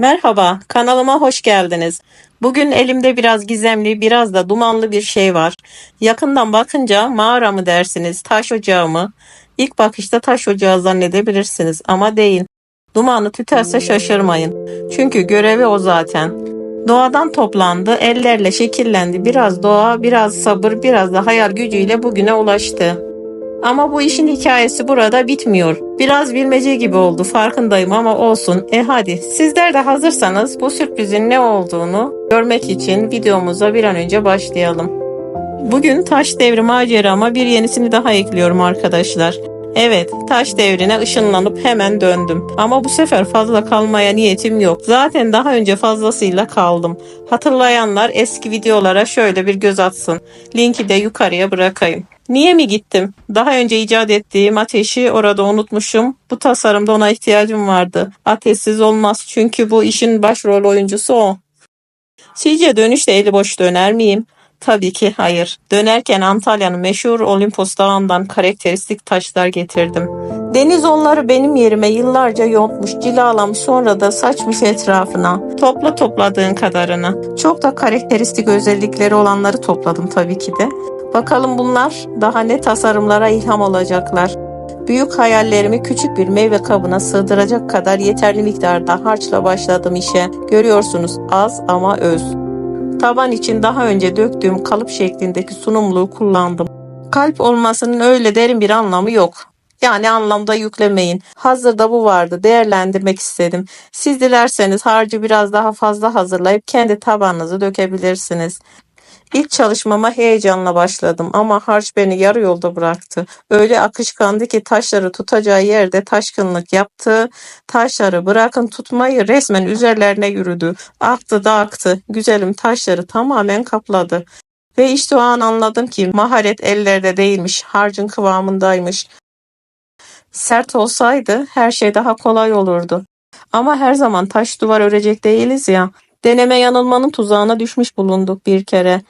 Merhaba, kanalıma hoş geldiniz. Bugün elimde biraz gizemli, biraz da dumanlı bir şey var. Yakından bakınca mağara mı dersiniz, taş ocağı mı? İlk bakışta taş ocağı zannedebilirsiniz ama değil. Dumanı tüterse şaşırmayın. Çünkü görevi o zaten. Doğadan toplandı, ellerle şekillendi. Biraz doğa, biraz sabır, biraz da hayal gücüyle bugüne ulaştı. Ama bu işin hikayesi burada bitmiyor. Biraz bilmece gibi oldu farkındayım ama olsun. Hadi sizler de hazırsanız bu sürprizin ne olduğunu görmek için videomuza bir an önce başlayalım. Bugün taş devri macerama bir yenisini daha ekliyorum arkadaşlar. Evet, taş devrine ışınlanıp hemen döndüm. Ama bu sefer fazla kalmaya niyetim yok. Zaten daha önce fazlasıyla kaldım. Hatırlayanlar eski videolara şöyle bir göz atsın. Linki de yukarıya bırakayım. Niye mi gittim? Daha önce icat ettiğim ateşi orada unutmuşum. Bu tasarımda ona ihtiyacım vardı. Ateşsiz olmaz çünkü bu işin başrol oyuncusu o. Sizce dönüşte eli boş döner miyim? Tabii ki hayır. Dönerken Antalya'nın meşhur Olimpos Dağı'ndan karakteristik taşlar getirdim. Deniz onları benim yerime yıllarca yontmuş, cilalamış sonra da saçmış etrafına. Topla topladığın kadarını. Çok da karakteristik özellikleri olanları topladım tabii ki de. Bakalım bunlar daha ne tasarımlara ilham olacaklar. Büyük hayallerimi küçük bir meyve kabına sığdıracak kadar yeterli miktarda harçla başladım işe. Görüyorsunuz az ama öz. Taban için daha önce döktüğüm kalıp şeklindeki sunumluğu kullandım. Kalp olmasının öyle derin bir anlamı yok. Yani anlamda yüklemeyin. Hazırda bu vardı. Değerlendirmek istedim. Siz dilerseniz harcı biraz daha fazla hazırlayıp kendi tabanınızı dökebilirsiniz. İlk çalışmama heyecanla başladım ama harç beni yarı yolda bıraktı. Öyle akışkandı ki taşları tutacağı yerde taşkınlık yaptı. Taşları bırakın tutmayı resmen üzerlerine yürüdü. Aktı da aktı. Güzelim taşları tamamen kapladı. Ve işte o an anladım ki maharet ellerde değilmiş, harcın kıvamındaymış. Sert olsaydı her şey daha kolay olurdu. Ama her zaman taş duvar örecek değiliz ya. Deneme yanılmanın tuzağına düşmüş bulunduk bir kere.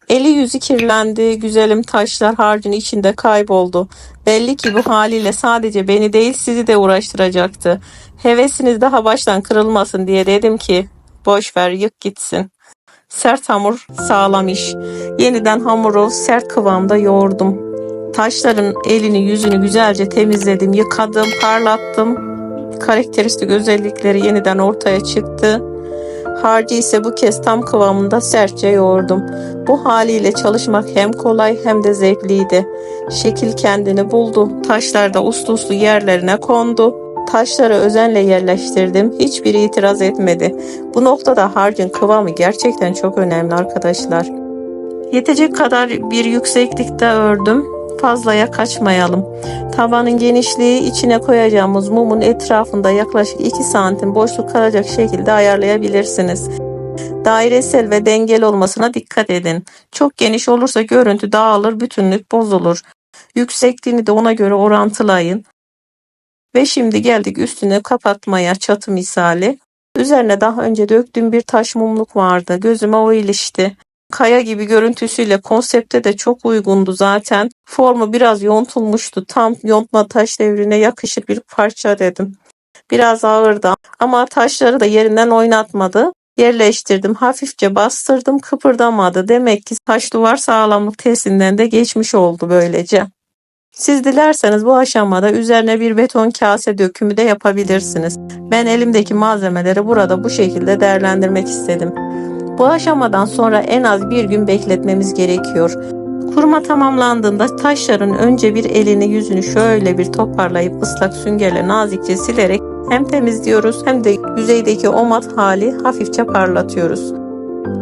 Eli yüzü kirlendi, güzelim taşlar harcın içinde kayboldu. Belli ki bu haliyle sadece beni değil sizi de uğraştıracaktı. Hevesiniz daha baştan kırılmasın diye dedim ki boş ver yık gitsin. Sert hamur sağlam iş. Yeniden hamuru sert kıvamda yoğurdum. Taşların elini yüzünü güzelce temizledim, yıkadım, parlattım. Karakteristik özellikleri yeniden ortaya çıktı. Harcı ise bu kez tam kıvamında sertçe yoğurdum. Bu haliyle çalışmak hem kolay hem de zevkliydi. Şekil kendini buldu. Taşlar da uslu uslu yerlerine kondu. Taşları özenle yerleştirdim. Hiçbiri itiraz etmedi. Bu noktada harcın kıvamı gerçekten çok önemli arkadaşlar. Yetecek kadar bir yükseklikte ördüm. Fazlaya kaçmayalım. Tabanın genişliği içine koyacağımız mumun etrafında yaklaşık 2 santim boşluk kalacak şekilde ayarlayabilirsiniz. Dairesel ve dengeli olmasına dikkat edin. Çok geniş olursa görüntü dağılır, bütünlük bozulur. Yüksekliğini de ona göre orantılayın. Ve şimdi geldik üstünü kapatmaya, çatı misali. Üzerine daha önce döktüğüm bir taş mumluk vardı. Gözüme o ilişti. Kaya gibi görüntüsüyle konsepte de çok uygundu zaten. Formu biraz yontulmuştu. Tam yontma taş devrine yakışır bir parça dedim. Biraz ağırdı ama taşları da yerinden oynatmadı. Yerleştirdim, hafifçe bastırdım, kıpırdamadı. Demek ki taş duvar sağlamlık testinden de geçmiş oldu böylece. Siz dilerseniz bu aşamada üzerine bir beton kase dökümü de yapabilirsiniz. Ben elimdeki malzemeleri burada bu şekilde değerlendirmek istedim. Bu aşamadan sonra en az bir gün bekletmemiz gerekiyor. Kuruma tamamlandığında taşların önce bir elini yüzünü şöyle bir toparlayıp ıslak süngerle nazikçe silerek hem temizliyoruz hem de yüzeydeki o mat hali hafifçe parlatıyoruz.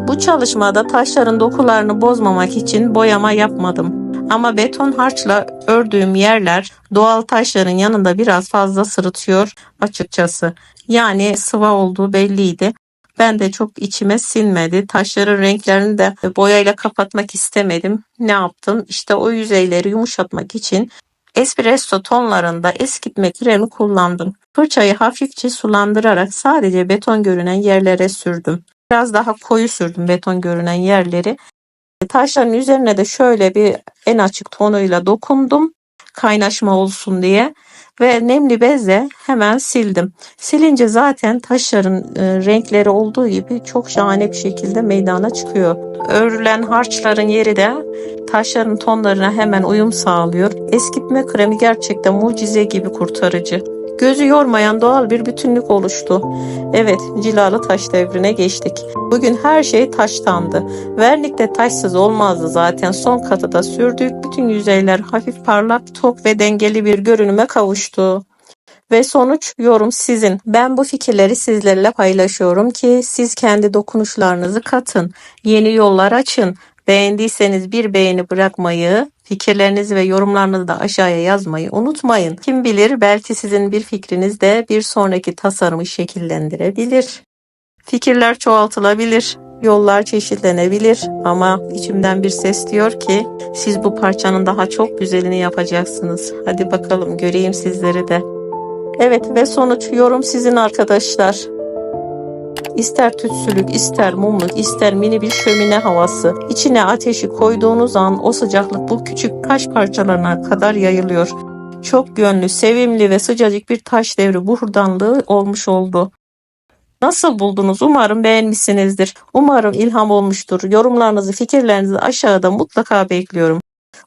Bu çalışmada taşların dokularını bozmamak için boyama yapmadım. Ama beton harçla ördüğüm yerler doğal taşların yanında biraz fazla sırıtıyor açıkçası. Yani sıva olduğu belliydi. Ben de çok içime sinmedi. Taşların renklerini de boyayla kapatmak istemedim. Ne yaptım? İşte o yüzeyleri yumuşatmak için espresso tonlarında eskitme kremi kullandım. Fırçayı hafifçe sulandırarak sadece beton görünen yerlere sürdüm. Biraz daha koyu sürdüm beton görünen yerleri. Taşların üzerine de şöyle bir en açık tonuyla dokundum. Kaynaşma olsun diye. ve nemli bezle hemen sildim. Silince zaten taşların renkleri olduğu gibi çok şahane bir şekilde meydana çıkıyor. Örülen harçların yeri de taşların tonlarına hemen uyum sağlıyor. Eskitme kremi gerçekten mucize gibi kurtarıcı. Gözü yormayan doğal bir bütünlük oluştu. Evet, cilalı taş devrine geçtik. Bugün her şey taştandı. Vernik de taşsız olmazdı zaten. Son katı da sürdük. Bütün yüzeyler hafif parlak, tok ve dengeli bir görünüme kavuştu. Ve sonuç yorum sizin. Ben bu fikirleri sizlerle paylaşıyorum ki siz kendi dokunuşlarınızı katın. Yeni yollar açın. Beğendiyseniz bir beğeni bırakmayı, fikirlerinizi ve yorumlarınızı da aşağıya yazmayı unutmayın. Kim bilir belki sizin bir fikriniz de bir sonraki tasarımı şekillendirebilir. Fikirler çoğaltılabilir, yollar çeşitlenebilir ama içimden bir ses diyor ki siz bu parçanın daha çok güzelini yapacaksınız. Hadi bakalım göreyim sizleri de. Evet ve sonuç yorum sizin arkadaşlar. İster tütsülük, ister mumluk, ister mini bir şömine havası. İçine ateşi koyduğunuz an o sıcaklık bu küçük taş parçalarına kadar yayılıyor. Çok gönlü, sevimli ve sıcacık bir taş devri buhurdanlığı olmuş oldu. Nasıl buldunuz? Umarım beğenmişsinizdir. Umarım ilham olmuştur. Yorumlarınızı, fikirlerinizi aşağıda mutlaka bekliyorum.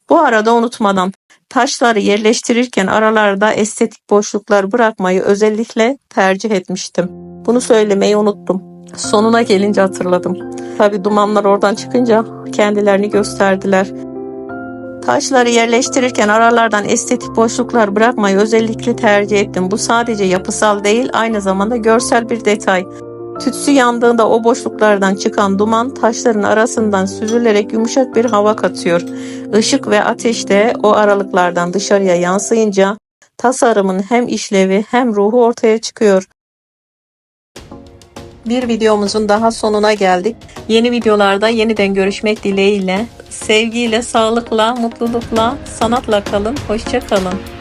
Bu arada unutmadan taşları yerleştirirken aralarda estetik boşluklar bırakmayı özellikle tercih etmiştim. Bunu söylemeyi unuttum. Sonuna gelince hatırladım. Tabi dumanlar oradan çıkınca kendilerini gösterdiler. Taşları yerleştirirken aralardan estetik boşluklar bırakmayı özellikle tercih ettim. Bu sadece yapısal değil, aynı zamanda görsel bir detay. Tütsü yandığında o boşluklardan çıkan duman taşların arasından süzülerek yumuşak bir hava katıyor. Işık ve ateş de o aralıklardan dışarıya yansıyınca tasarımın hem işlevi hem ruhu ortaya çıkıyor. Bir videomuzun daha sonuna geldik. Yeni videolarda yeniden görüşmek dileğiyle. Sevgiyle, sağlıkla, mutlulukla, sanatla kalın. Hoşça kalın.